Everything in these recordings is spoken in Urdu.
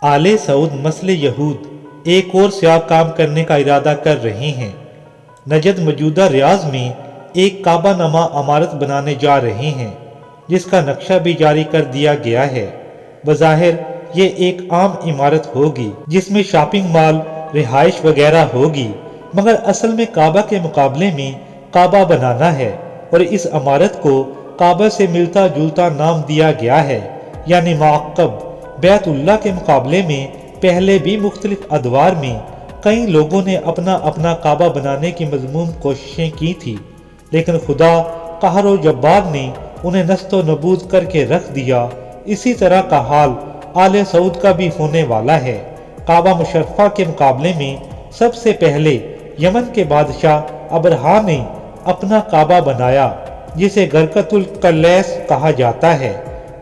آل سعود مسل یہود ایک اور سیاہ کام کرنے کا ارادہ کر رہے ہیں۔ نجد موجودہ ریاض میں ایک کعبہ نما عمارت بنانے جا رہے ہیں، جس کا نقشہ بھی جاری کر دیا گیا ہے۔ بظاہر یہ ایک عام عمارت ہوگی جس میں شاپنگ مال، رہائش وغیرہ ہوگی، مگر اصل میں کعبہ کے مقابلے میں کعبہ بنانا ہے، اور اس عمارت کو کعبہ سے ملتا جلتا نام دیا گیا ہے، یعنی معقب۔ بیت اللہ کے مقابلے میں پہلے بھی مختلف ادوار میں کئی لوگوں نے اپنا اپنا کعبہ بنانے کی مذموم کوششیں کی تھی، لیکن خدا قہر و جبار نے انہیں نست و نبود کر کے رکھ دیا۔ اسی طرح کا حال آل سعود کا بھی ہونے والا ہے۔ کعبہ مشرفہ کے مقابلے میں سب سے پہلے یمن کے بادشاہ ابرہا نے اپنا کعبہ بنایا، جسے گرکت الکلیس کہا جاتا ہے۔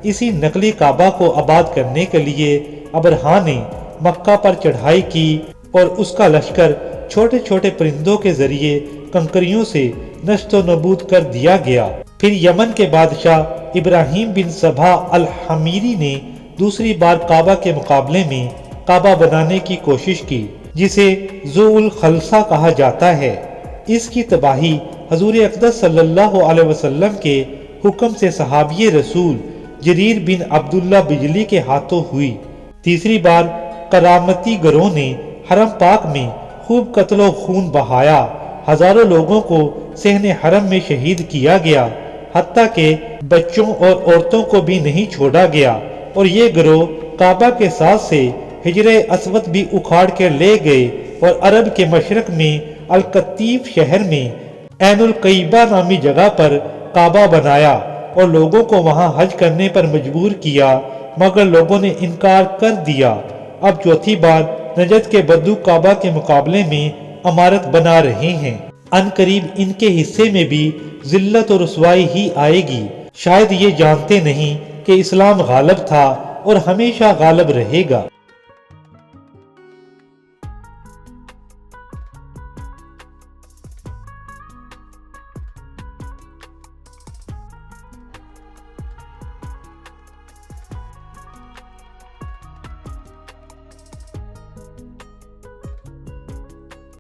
اسی نقلی کعبہ کو آباد کرنے کے لیے ابرہا نے مکہ پر چڑھائی کی، اور اس کا لشکر چھوٹے چھوٹے پرندوں کے ذریعے کنکریوں سے نشت و نبود کر دیا گیا۔ پھر یمن کے بادشاہ ابراہیم بن سبھا الحمیری نے دوسری بار کعبہ کے مقابلے میں کعبہ بنانے کی کوشش کی، جسے ذو الخلصہ کہا جاتا ہے۔ اس کی تباہی حضور اقدس صلی اللہ علیہ وسلم کے حکم سے صحابی رسول جریر بن عبداللہ بجلی کے ہاتھوں ہوئی۔ تیسری بار کرامتی گروہ نے حرم پاک میں خوب قتل و خون بہایا، ہزاروں لوگوں کو صحن حرم میں شہید کیا گیا، حتیٰ کہ بچوں اور عورتوں کو بھی نہیں چھوڑا گیا، اور یہ گروہ کعبہ کے ساتھ سے حجر اسود بھی اکھاڑ کر لے گئے، اور عرب کے مشرق میں القطیف شہر میں عین القیبہ نامی جگہ پر کعبہ بنایا، اور لوگوں کو وہاں حج کرنے پر مجبور کیا، مگر لوگوں نے انکار کر دیا۔ اب چوتھی بار نجد کے بدو کعبہ کے مقابلے میں عمارت بنا رہے ہیں۔ ان قریب ان کے حصے میں بھی ذلت و رسوائی ہی آئے گی۔ شاید یہ جانتے نہیں کہ اسلام غالب تھا اور ہمیشہ غالب رہے گا۔